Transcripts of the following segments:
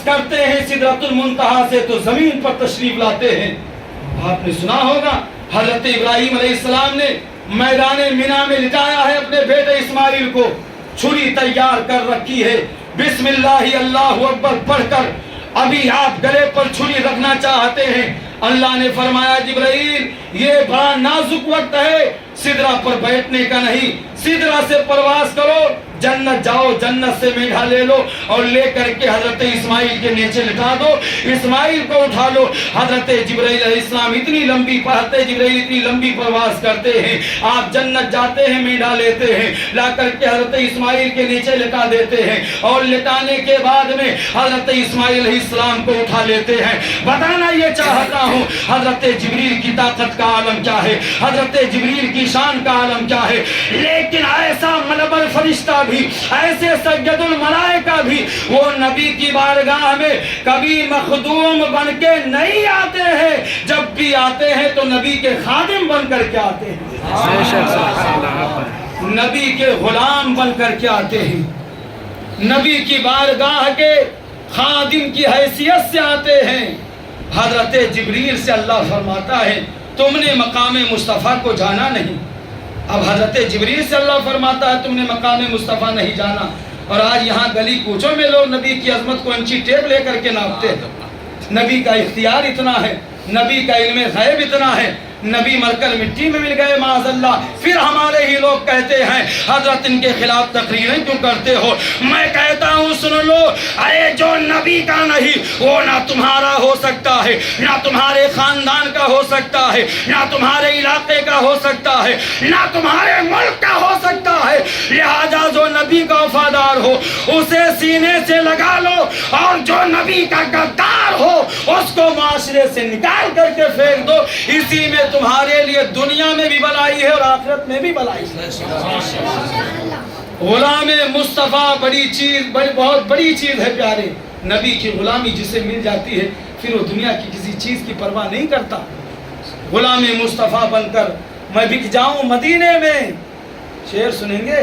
کرتے ہیں سدرۃ المنتہا سے تو زمین پر تشریف لاتے ہیں۔ آپ نے سنا ہوگا حضرت ابراہیم علیہ السلام نے میدان مینا میں لٹایا ہے اپنے بیٹے اسماعیل کو، چھری تیار کر رکھی ہے، بسم اللہ اللہ اکبر پڑھ کر ابھی آپ گلے پر چھری رکھنا چاہتے ہیں، اللہ نے فرمایا جبرائیل یہ بڑا نازک وقت ہے، سدرہ پر بیٹھنے کا نہیں، سدرہ سے پرواز کرو، جنت جاؤ، جنت سے میٹھا لے لو اور لے کر کے حضرت اسماعیل کے نیچے لٹا دو، اسماعیل کو اٹھا لو۔ حضرت جبرائیل علیہ السلام اتنی لمبی پڑھتے، جبرائیل اتنی لمبی پرواز کرتے ہیں، آپ جنت جاتے ہیں، میٹھا لیتے ہیں، لا کر کے حضرت اسماعیل کے نیچے لٹا دیتے ہیں اور لٹانے کے بعد میں حضرت اسماعیل علیہ السلام کو اٹھا لیتے ہیں۔ بتانا یہ چاہتا ہوں حضرت جبریل کی طاقت کا عالم کیا ہے، حضرت جبریل کی شان کا عالم کیا ہے، لیکن ایسا ملب الفرشتہ بھی، ایسے سید الملائکہ بھی وہ نبی کی بارگاہ میں کبھی مخدوم بن کے نہیں آتے ہیں، جب بھی آتے ہیں تو نبی کے خادم بن کر کے آتے ہیں، نبی کے غلام بن کر کے آتے ہیں، نبی کی بارگاہ کے خادم کی حیثیت سے آتے ہیں۔ حضرت جبریل سے اللہ فرماتا ہے تم نے مقام مصطفیٰ کو جانا نہیں۔ اب حضرت جبریل سے اللہ فرماتا ہے تم نے مقام مصطفیٰ نہیں جانا، اور آج یہاں گلی کوچوں میں لوگ نبی کی عظمت کو انچی ٹیپ لے کر کے ناپتے ہیں۔ نبی کا اختیار اتنا ہے، نبی کا علم غیب اتنا ہے، نبی مر کر مٹی میں مل گئے معاذ اللہ، پھر ہمارے ہی لوگ کہتے ہیں حضرت ان کے خلاف تقریریں کیوں کرتے ہو؟ میں کہتا ہوں سن لو، ارے جو نبی کا نہیں وہ نہ تمہارا ہو سکتا ہے، نہ تمہارے خاندان کا ہو سکتا ہے، نہ تمہارے علاقے کا ہو سکتا ہے، نہ تمہارے ملک کا ہو سکتا ہے، لہذا جو نبی کا وفادار ہو اسے سینے سے لگا لو، اور جو نبی کا غدار ہو اس کو معاشرے سے نکال کر کے پھینک دو، اسی میں تمہارے لیے دنیا میں بھی بلائی ہے اور آخرت میں بھی بلائی ہے۔ غلام مصطفیٰ بڑی چیز، بہت بڑی چیز ہے پیارے، نبی کی غلامی جسے مل جاتی ہے پھر وہ دنیا کی کسی چیز کی پرواہ نہیں کرتا۔ غلام مصطفیٰ بن کر میں بک جاؤں مدینے میں، شعر سنیں گے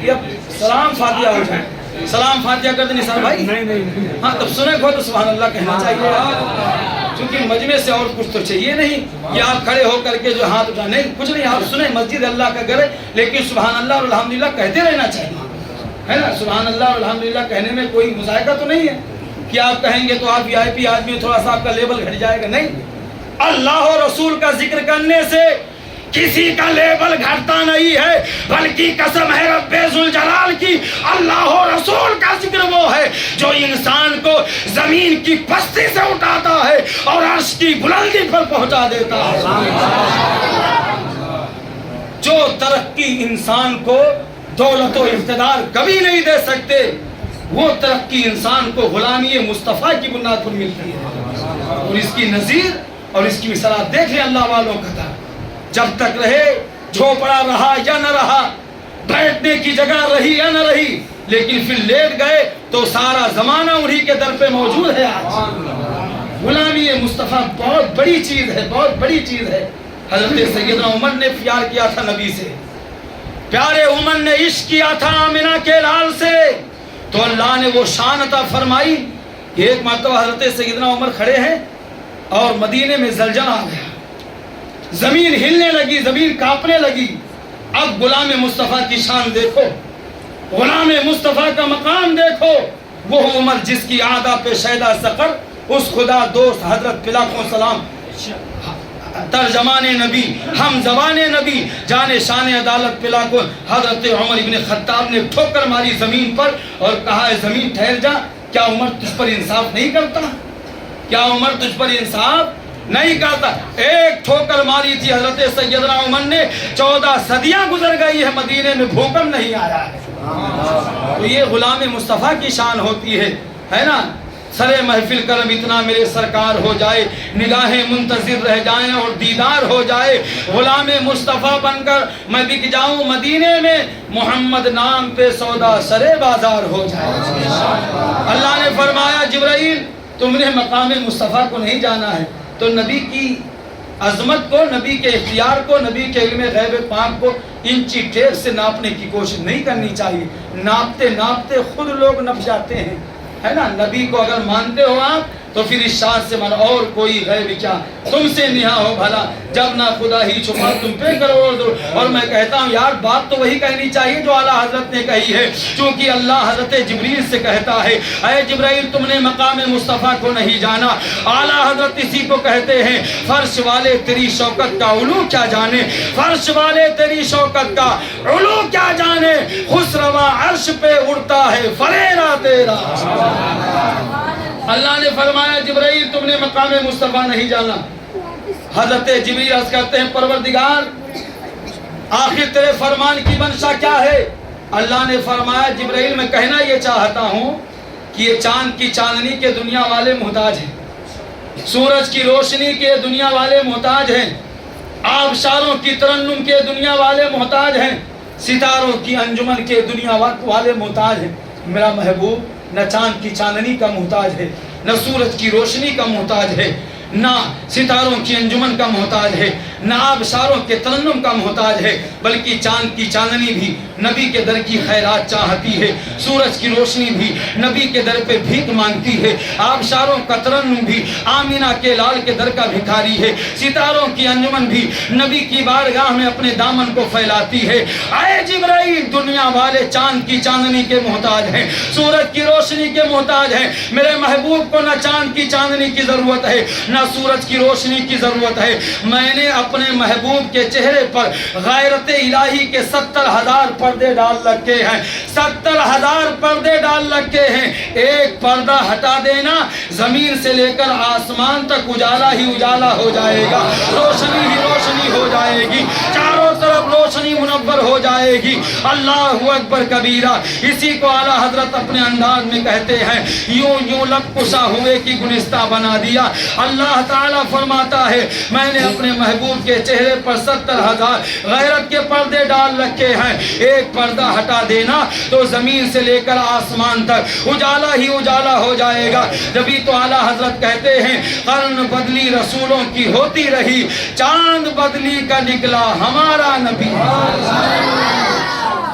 یا سلام فاتحہ ہو جائے؟ سلام فاتحہ کر دیں نثار بھائی؟ ہاں تب سنے کو تو سبحان اللہ کہنا چاہیے، کیونکہ مجمع سے اور کچھ تو چاہیے نہیں کہ آپ کھڑے ہو کر کے جو ہاتھ اٹھا، نہیں کچھ نہیں، آپ سنیں، مسجد اللہ کا گھر ہے، لیکن سبحان اللہ اور الحمدللہ کہتے رہنا چاہیے، ہے نا؟ سبحان اللہ اور الحمدللہ کہنے میں کوئی مذائقہ تو نہیں ہے کہ آپ کہیں گے تو آپ وی آئی پی آدمی تھوڑا سا آپ کا لیبل گھٹ جائے گا، نہیں۔ اللہ اور رسول کا ذکر کرنے سے کسی کا لیبل گھٹتا نہیں ہے، بلکہ قسم ہے رب ذوالجلال کی، اللہ و رسول کا ذکر وہ ہے جو انسان کو زمین کی پستی سے اٹھاتا ہے اور عرش کی بلندی پر پہنچا دیتا ہے۔ جو ترقی انسان کو دولت و اقتدار کبھی نہیں دے سکتے، وہ ترقی انسان کو غلامی مصطفیٰ کی بنیاد پر ملتی ہے، اور اس کی نظیر اور اس کی مثالات دیکھ لیں اللہ والوں کا تھا، جب تک رہے جھوپڑا رہا یا نہ رہا، بیٹھنے کی جگہ رہی یا نہ رہی، لیکن پھر لیٹ گئے تو سارا زمانہ انہی کے در پہ موجود ہے۔ آج غلامی مصطفیٰ بہت بڑی چیز ہے، بہت بڑی چیز ہے۔ حضرت سیدنا عمر نے پیار کیا تھا نبی سے، پیارے عمر نے عشق کیا تھا آمنہ کے لال سے، تو اللہ نے وہ شان عطا فرمائی۔ ایک مرتبہ حضرت سیدنا عمر کھڑے ہیں اور مدینے میں زلزلہ آ گیا، زمین ہلنے لگی، زمین کانپنے لگی۔ اب غلام مصطفیٰ کی شان دیکھو، غلام مصطفیٰ کا مقام دیکھو، وہ عمر جس کی عادہ پہ شیدہ سقر، اس خدا دوست حضرت پلاکوں سلام، ترجمان نبی، ہم زبان نبی، جانے شان عدالت پلاکوں، حضرت عمر ابن خطاب نے ٹھوکر ماری زمین پر اور کہا ہے زمین ٹھہر جا، کیا عمر تجھ پر انصاف نہیں کرتا؟ کیا عمر تجھ پر انصاف نہیں کرتا؟ ایک ٹھوکر ماری تھی حضرت سیدنا عمر نے، 14 صدیاں گزر گئی ہے، مدینے میں بھوکم نہیں آیا ہے۔ تو یہ غلام مصطفیٰ کی شان ہوتی ہے نا؟ سرے محفل کرم اتنا میرے سرکار ہو جائے، نگاہیں منتظر رہ جائیں اور دیدار ہو جائے، غلام مصطفیٰ بن کر میں بک جاؤں مدینے میں، محمد نام پہ سودا سرے بازار ہو جائے۔ اللہ نے فرمایا جبرائیل تم نے مقام مصطفیٰ کو نہیں جانا ہے تو نبی کی عظمت کو، نبی کے اختیار کو، نبی کے علم غیب پاک کو انچی ٹیپ سے ناپنے کی کوشش نہیں کرنی چاہیے۔ ناپتے ناپتے خود لوگ نپ جاتے ہیں، ہے نا, نبی کو اگر مانتے ہو آپ تو پھر اس شان سے من اور کوئی غیب کیا تم سے نہا ہو بھلا, جب نہ خدا ہی چھپا تم پہ کروڑ دو. اور میں کہتا ہوں یار بات تو وہی کہنی چاہیے جو اعلیٰ حضرت نے کہی ہے, چونکہ اللہ حضرت جبریل سے کہتا ہے اے جبرائیل تم نے مقام مصطفیٰ کو نہیں جانا. اعلیٰ حضرت اسی کو کہتے ہیں فرش والے تیری شوکت کا علو کیا جانے, فرش والے تیری شوکت کا علو کیا جانے, خسروا عرش پہ اڑتا ہے فریرا تیرا. اللہ نے فرمایا جبرائیل تم نے مقام مصطفیٰ نہیں جانا. حضرت جبریل عرض کرتے ہیں پروردگار آخر تیرے فرمان کی منشا کیا ہے؟ اللہ نے فرمایا جبرائیل میں کہنا یہ چاہتا ہوں کہ یہ چاند کی چاندنی کے دنیا والے محتاج ہیں, سورج کی روشنی کے دنیا والے محتاج ہیں, آبشاروں کی ترنم کے دنیا والے محتاج ہیں, ستاروں کی انجمن کے دنیا والے محتاج ہیں. میرا محبوب نہ چاند کی چاندنی کا محتاج ہے, نہ سورج کی روشنی کا محتاج ہے, نہ ستاروں کی انجمن کا محتاج ہے, نہ آبشاروں کے ترنم کا محتاج ہے, بلکہ چاند کی چاندنی بھی نبی کے در کی خیرات چاہتی ہے, سورج کی روشنی بھی نبی کے در پہ بھیک مانگتی ہے, آبشاروں کا ترنم بھی آمینہ کے لال کے در کا بھکاری ہے, ستاروں کی انجمن بھی نبی کی بارگاہ میں اپنے دامن کو پھیلاتی ہے. اے جبرائیل دنیا والے چاند کی چاندنی کے محتاج ہیں, سورج کی روشنی کے محتاج ہیں. میرے محبوب کو نہ چاند کی چاندنی کی ضرورت ہے نہ سورج کی روشنی کی ضرورت ہے. میں نے اپنے محبوب کے چہرے پر غیرت الہی کے 70,000 پردے ڈال رکھے ہیں, 70,000 پردے ڈال رکھے ہیں. ایک پردہ ہٹا دینا زمین سے لے کر آسمان تک اجالا ہی اجالا ہو جائے گا, روشنی ہی روشنی ہو جائے گی, چاروں طرف روشنی منور ہو جائے گی. اللہ اکبر کبیرہ. اسی کو اعلیٰ حضرت اپنے انداز میں کہتے ہیں یوں یوں لب کشا ہوئے کی گلستہ بنا دیا. اللہ تعالیٰ فرماتا ہے میں نے اپنے محبوب کے چہرے پر 70,000 غیرت کے پردے ڈال رکھے ہیں. ایک پردہ ہٹا دینا تو زمین سے لے کر آسمان تک اجالا ہی اجالا ہو جائے گا. جبھی تو اعلیٰ حضرت کہتے ہیں قرن بدلی رسولوں کی ہوتی رہی, چاند بدلی کا نکلا ہمارا نبی.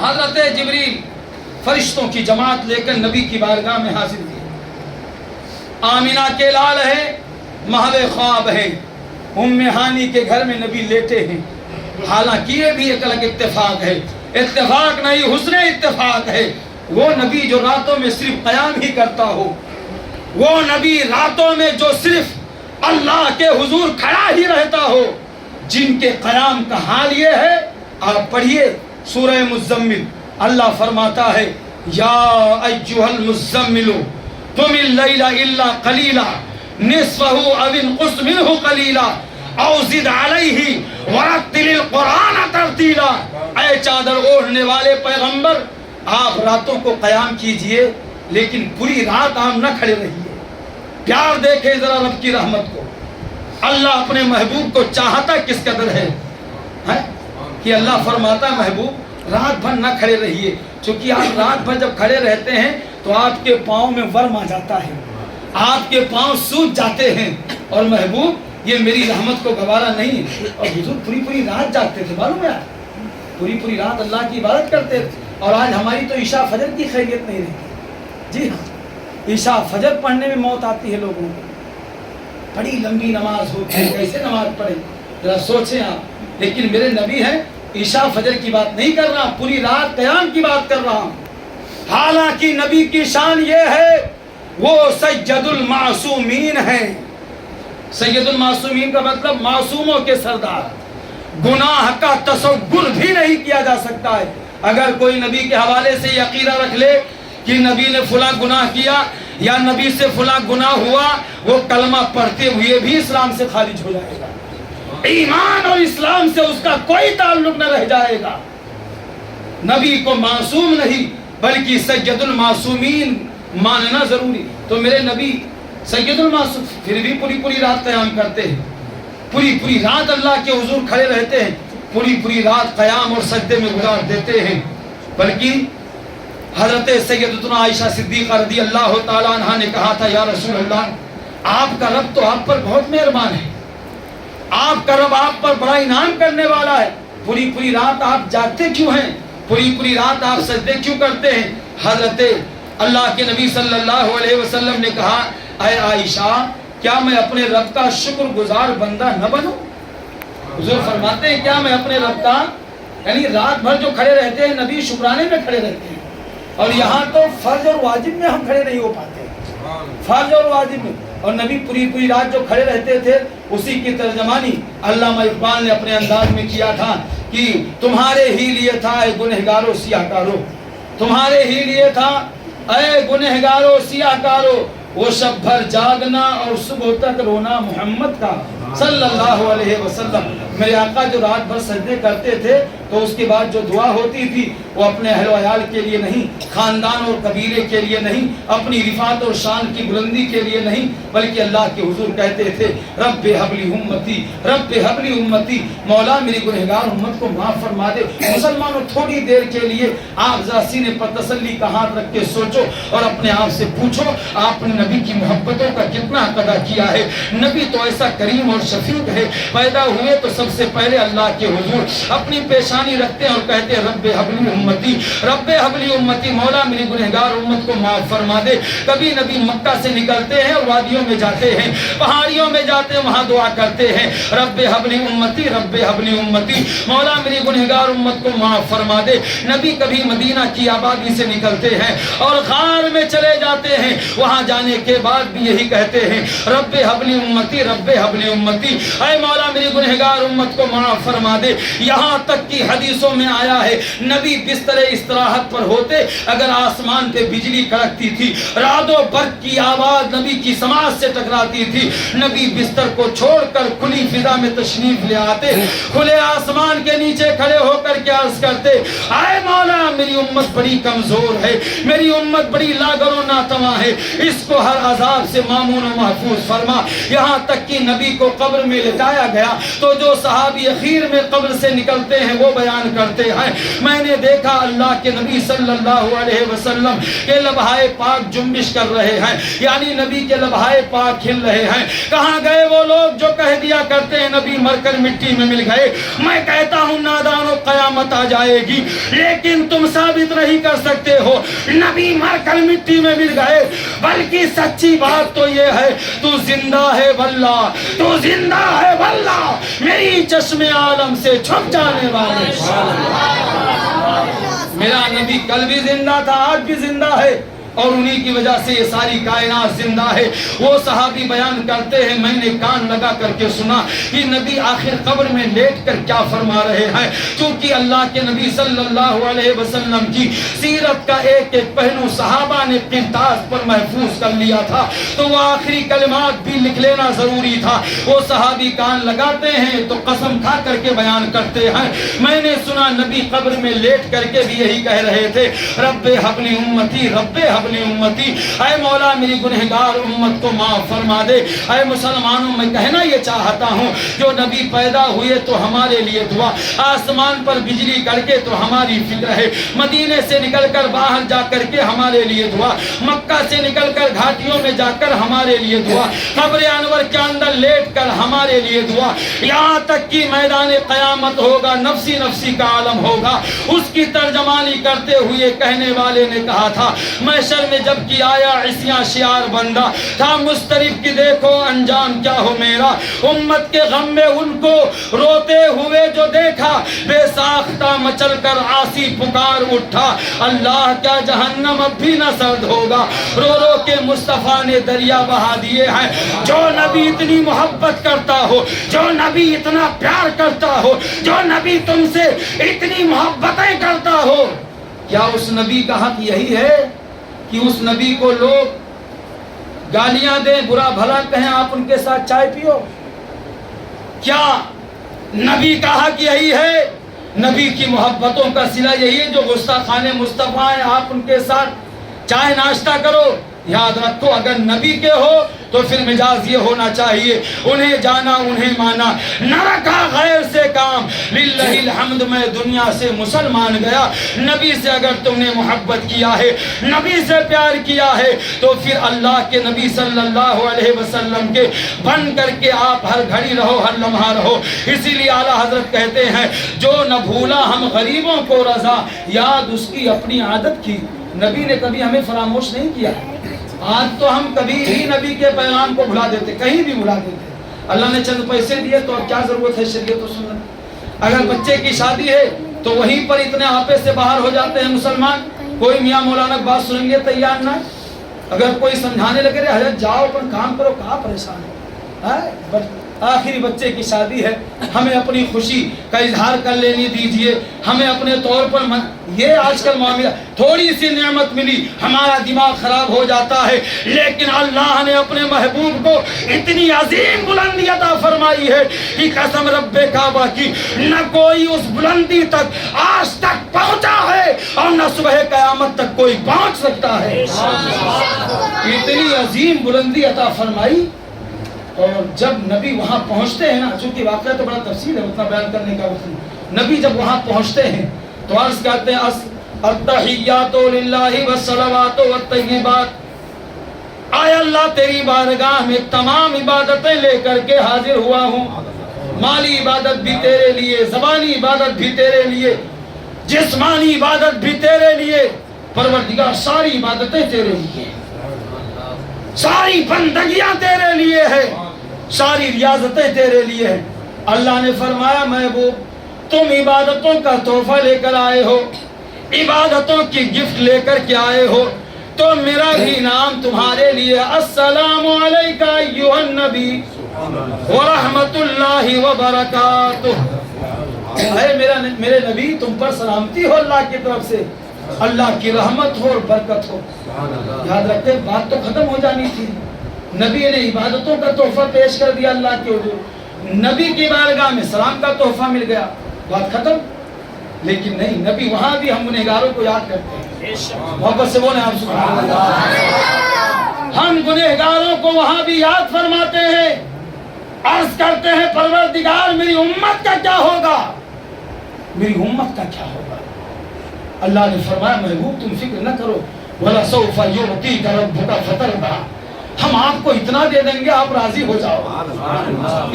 حضرت جبریل فرشتوں کی جماعت لے کر نبی کی بارگاہ میں حاضر ہوئے. آمینہ کے لال ہے, محو خواب ہے, ام ہانی کے گھر میں نبی لیٹے ہیں. حالانکہ یہ بھی ایک الگ اتفاق ہے, اتفاق نہیں حسن اتفاق ہے. وہ نبی جو راتوں میں صرف قیام ہی کرتا ہو, وہ نبی راتوں میں جو صرف اللہ کے حضور کھڑا ہی رہتا ہو, جن کے قیام کا حال یہ ہے. آپ پڑھیے سورہ مزمل, اللہ فرماتا ہے یا ایھا المزمل قم اللیل الا قلیلا نصفہ او انقص منہ قلیلا او زد علیہ ورتل القرآن ترتیلا. اے چادر اوڑھنے والے پیغمبر آپ راتوں کو قیام کیجئے لیکن پوری رات آپ نہ کھڑے رہیے. پیار دیکھیں ذرا رب کی رحمت کو. اللہ اپنے محبوب کو چاہتا کس قدر ہے کہ اللہ فرماتا ہے محبوب رات بھر نہ کھڑے رہیے, چونکہ آپ رات بھر جب کھڑے رہتے ہیں تو آپ کے پاؤں میں ورم آ جاتا ہے, آپ کے پاؤں سوج جاتے ہیں. اور محبوب یہ میری رحمت کو گوارا نہیں. اور حضور پوری رات جاگتے تھے, معلوم ہے, پوری رات اللہ کی عبادت کرتے تھے. اور آج ہماری تو عشاء فجر کی خیریت نہیں رہتی. جی ہاں, عشاء فجر پڑھنے میں موت آتی ہے لوگوں کو. بڑی لمبی نماز ہوتی ہے, کیسے نماز پڑھیں ذرا سوچیں آپ. لیکن میرے نبی ہیں, عشاء فجر کی بات نہیں کر رہا, پوری رات قیام کی بات کر رہا ہوں. حالانکہ نبی کی شان یہ ہے وہ سید المعصومین ہیں. سید المعصومین کا مطلب معصوموں کے سردار. گناہ کا تصور بھی نہیں کیا جا سکتا ہے. اگر کوئی نبی کے حوالے سے یہ عقیدہ رکھ لے کہ نبی نے فلاں گناہ کیا یا نبی سے فلاں گناہ ہوا, وہ کلمہ پڑھتے ہوئے بھی اسلام سے خارج ہو جائے گا. ایمان اور اسلام سے اس کا کوئی تعلق نہ رہ جائے گا. نبی کو معصوم نہیں بلکہ سید المعصومین ماننا ضروری. تو میرے نبی سید المعصوم پھر بھی پوری رات قیام کرتے ہیں, پوری رات اللہ کے حضور کھڑے رہتے ہیں, پوری رات قیام اور سجدے میں گزار دیتے ہیں. بلکہ حضرت سیدتنا عائشہ صدیقہ رضی اللہ تعالیٰ عنہ نے کہا تھا یا رسول اللہ آپ کا رب تو آپ پر بہت مہربان ہے, آپ کا رب آپ پر بڑا انعام کرنے والا ہے, پوری رات آپ جاگتے کیوں ہیں, پوری رات آپ سجدے کیوں کرتے ہیں. حضرت اللہ کے نبی صلی اللہ علیہ وسلم نے کہا اے عائشہ کیا میں اپنے رب کا شکر گزار بندہ نہ بنوں؟ حضور فرماتے ہیں کیا میں اپنے رب کا، یعنی رات بھر جو کھڑے رہتے ہیں نبی شکرانے میں کھڑے رہتے ہیں، اور یہاں تو فرض اور واجب میں ہم کھڑے نہیں ہو پاتے، فرض اور واجب میں، اور نبی پوری رات جو کھڑے رہتے تھے اسی کی ترجمانی علامہ اقبال نے اپنے انداز میں کیا تھا کہ تمہارے ہی لیے تھا اے گنہگارو سیاہ کارو، تمہارے ہی لیے تھا اے گنہگارو سیاہ کارو، وہ شب بھر جاگنا اور صبح تک رونا محمد کا صلی اللہ علیہ وسلم۔ میرے آقا جو رات بھر سجدے کرتے تھے تو اس کے بعد جو دعا ہوتی تھی وہ اپنے اہل و عیال کے لیے نہیں، خاندان اور قبیلے کے لیے نہیں، اپنی رفعت اور شان کی بلندی کے لیے نہیں، بلکہ اللہ کے حضور کہتے تھے رب حبلی امتی، رب حبلی امتی، مولا میری گنہگار امت کو معاف فرما دے۔ مسلمانوں تھوڑی دیر کے لیے آپ ذرا سینے پر تسلی کا ہاتھ رکھ کے سوچو اور اپنے آپ سے پوچھو آپ نے نبی کی محبتوں کا کتنا ادا کیا ہے؟ نبی تو ایسا کریم اور شفیق ہے، پیدا ہوئے تو سب سے پہلے اللہ کے حضور اپنی پیشانی رکھتے ہیں اور کہتے ہیں رب حبلی امتی، رب حبلی امتی، مولا میری گنہگار امت کو معاف فرما دے۔ کبھی نبی مکہ سے نکلتے ہیں اور وادیوں میں جاتے ہیں، پہاڑیوں میں جاتے ہیں، وہاں دعا کرتے ہیں رب حبلی امتی، رب حبلی امتی، مولا میری گنہگار امت کو معاف فرما دے۔ نبی کبھی مدینہ کی آبادی سے نکلتے ہیں اور غار میں چلے جاتے ہیں، وہاں جانے کے بعد بھی یہی کہتے ہیں رب حبلی امتی، رب حبلی امتی، اے مولا میری گنہگار امت کو معاف فرما دے۔ یہاں تک کہ حدیثوں میں آیا ہے نبی بستر استراحت پر ہوتے اگر آسمان پہ بجلی کڑکتی تھی، رعد و برق کی آواز نبی کی سماعت سے ٹکراتی تھی، نبی بستر کو چھوڑ کر کھلی فضا میں تشریف لے آتے، کھلے آسمان کے نیچے کھڑے ہو کر کے عرض کرتے اے مولا میری امت بڑی کمزور ہے، میری امت بڑی لاغر و ناتواں ہے، اس کو ہر عذاب سے مامون و محفوظ فرما۔ یہاں تک کہ نبی کو قبر میں لٹایا گیا تو جو صحابی اخیر میں قبر سے نکلتے ہیں وہ بیان کرتے ہیں میں نے دیکھا اللہ کے نبی صلی اللہ علیہ وسلم کے لبہائے پاک جنبش کر رہے ہیں، یعنی نبی کے لبہائے پاک کھل رہے ہیں۔ کہاں گئے وہ لوگ جو کہہ دیا کرتے ہیں نبی مر کر مٹی میں مل گئے؟ میں کہتا ہوں نادانو قیامت آ جائے گی لیکن تم ثابت نہیں کر سکتے ہو نبی مر کر مٹی میں مل گئے، بلکہ سچی بات تو یہ ہے تو زندہ ہے واللہ، تو زندہ ہے واللہ، میری چشم عالم سے چھپ جانے والے۔ میرا نبی کل بھی زندہ تھا، آج بھی زندہ ہے، اور انہی کی وجہ سے یہ ساری کائنات زندہ ہے۔ وہ صحابی بیان کرتے ہیں میں نے کان لگا کر کے سنا کہ نبی آخر قبر میں لیٹ کر کیا فرما رہے ہیں، چونکہ اللہ کے نبی صلی اللہ علیہ وسلم کی سیرت کا ایک ایک پہلو صحابہ نے قرطاس پر محفوظ کر لیا تھا تو وہ آخری کلمات بھی لکھ لینا ضروری تھا۔ وہ صحابی کان لگاتے ہیں تو قسم کھا کر کے بیان کرتے ہیں میں نے سنا نبی قبر میں لیٹ کر کے بھی یہی کہہ رہے تھے رب حبلی امتی، رب حبلی امتی، اے مولا میری گنہگار امت کو معاف فرما دے۔ اے مسلمانوں میں کہنا یہ چاہتا ہوں جو نبی پیدا ہوئے تو ہمارے لیے دعا، آسمان پر بجلی کڑکے تو ہماری فکر ہے، مدینے سے نکل کر باہر جا کر کے ہمارے لیے دعا، مکہ سے نکل کر گھاٹیوں میں جا کر ہمارے لیے دعا، قبر انور کے اندر لیٹ کر ہمارے لیے دعا، یہاں تک کہ میدان قیامت ہوگا نفسی نفسی کا عالم ہوگا۔ اس کی ترجمانی کرتے ہوئے کہنے والے نے کہا تھا محشر میں جب کی آیا عصیاں شعار بندہ تھا مسترب کی دیکھو انجام کیا ہو میرا، امت کے غم میں ان کو روتے ہوئے جو دیکھا بے ساختہ مچل کر عاصی پکار اٹھا اللہ کیا جہنم اب بھی نہ سرد ہوگا، رو رو کے مصطفیٰ نے دریا بہا دیے ہیں۔ جو نبی اتنی محبت کرتا ہو، جو نبی اتنا پیار کرتا ہو، جو نبی تم سے اتنی محبتیں کرتا ہو، کیا اس نبی کا حق یہی ہے کہ اس نبی کو لوگ گالیاں دیں، برا بھلا کہیں، آپ ان کے ساتھ چائے پیو؟ کیا نبی کا حق یہی ہے؟ نبی کی محبتوں کا صلہ یہی ہے جو گستاخان مصطفیٰ ہیں آپ ان کے ساتھ چائے ناشتہ کرو؟ یاد رکھو اگر نبی کے ہو تو پھر مزاج یہ ہونا چاہیے انہیں جانا انہیں مانا، نہ رکھا غیر سے کام، للہ الحمد میں دنیا سے مسلمان گیا۔ نبی سے اگر تم نے محبت کیا ہے، نبی سے پیار کیا ہے تو پھر اللہ کے نبی صلی اللہ علیہ وسلم کے بن کر کے آپ ہر گھڑی رہو، ہر لمحہ رہو۔ اسی لیے اعلیٰ حضرت کہتے ہیں جو نہ بھولا ہم غریبوں کو رضا، یاد اس کی اپنی عادت کی نبی نے کبھی ہمیں فراموش نہیں کیا. آج تو ہم کبھی بھی نبی کے پیغام کو بھلا دیتے, کہیں بھی بھلا دیتے. اللہ نے چند پیسے دیے تو اب کیا ضرورت ہے شریعت و سنت. اگر بچے کی شادی ہے تو وہیں پر اتنے آپے سے باہر ہو جاتے ہیں مسلمان. کوئی میاں مولانا کی بات سنیں گے تیار نہ. اگر کوئی سمجھانے لگے رہے حضرت جاؤ اپنا کام کرو, کہاں پریشان ہے. آخری بچے کی شادی ہے, ہمیں اپنی خوشی کا اظہار کر لینی دیجئے. ہمیں اپنے طور پر یہ آج کل معاملہ, تھوڑی سی نعمت ملی ہمارا دماغ خراب ہو جاتا ہے. لیکن اللہ نے اپنے محبوب کو اتنی عظیم بلندی عطا فرمائی ہے کہ قسم رب کعبہ کی نہ کوئی اس بلندی تک آج تک پہنچا ہے اور نہ صبح قیامت تک کوئی پہنچ سکتا ہے. اتنی عظیم بلندی عطا فرمائی. اور جب نبی وہاں پہنچتے ہیں نا, چونکہ واقعہ تو بڑا تفصیل ہے, اتنا بیان کرنے کا وقت نہیں. نبی جب وہاں پہنچتے ہیں تو عرض کرتے ہیں التحیات للہ والصلوات والطیبات. آئے اللہ تیری بارگاہ میں تمام عبادتیں لے کر کے حاضر ہوا ہوں. مالی عبادت بھی تیرے لیے, زبانی عبادت بھی تیرے لیے, جسمانی عبادت بھی تیرے لیے. پروردگار ساری عبادتیں تیرے لیے, ساری بندگیاں تیرے لیے ہے, ساری ریاضتیں تیرے لیے ہیں. اللہ نے فرمایا محبوب تم عبادتوں کا تحفہ لے کر آئے ہو, عبادتوں کی گفٹ لے کر کے آئے ہو, تو میرا بھی نام تمہارے لیے السلام علیکہ ایھا النبی ورحمت اللہ وبرکاتہ. اے میرے نبی تم پر سلامتی ہو اللہ کی طرف سے, اللہ کی رحمت ہو اور برکت ہو. یاد رکھتے بات تو ختم ہو جانی تھی. نبی نے عبادتوں کا تحفہ پیش کر دیا اللہ کے حضور, نبی کی بارگاہ میں سلام کا تحفہ مل گیا, بات ختم. لیکن نہیں, نبی وہاں بھی ہم گنہگاروں کو یاد کرتے ہیں. محبت سے بولیں آپ سبحان اللہ. ہم گنہگاروں کو وہاں بھی یاد فرماتے ہیں, عرض کرتے ہیں پروردگار میری امت کا کیا ہوگا, میری امت کا کیا ہوگا. اللہ نے فرمایا محبوب تم فکر نہ کرو, وَلَسَوْفَ يُعْطِيكَ رَبُّكَ فَتَرْضَىٰ. ہم آپ کو اتنا دے دیں گے آپ راضی ہو جاؤ.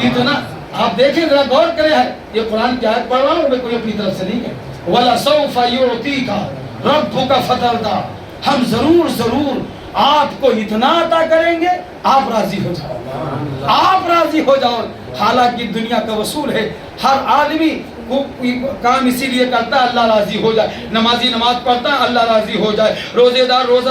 اتنا آپ دیکھیں ذرا غور کریں, یہ قرآن کی آیت پڑھ رہا ہوں, میں کوئی اپنی طرف سے نہیں ہے. وَلَسَوْفَ يُعْطِيكَ رَبُّكَ فَتَرْضَىٰ. ہم ضرور آپ کو اتنا عطا کریں گے آپ راضی ہو جاؤ, آپ راضی ہو جاؤ. حالانکہ دنیا کا وصول ہے, ہر آدمی کام اسی لیے کرتا ہے اللہ راضی ہو جائے. نمازی نماز پڑھتا ہے اللہ راضی ہو جائے, روزے دار روزہ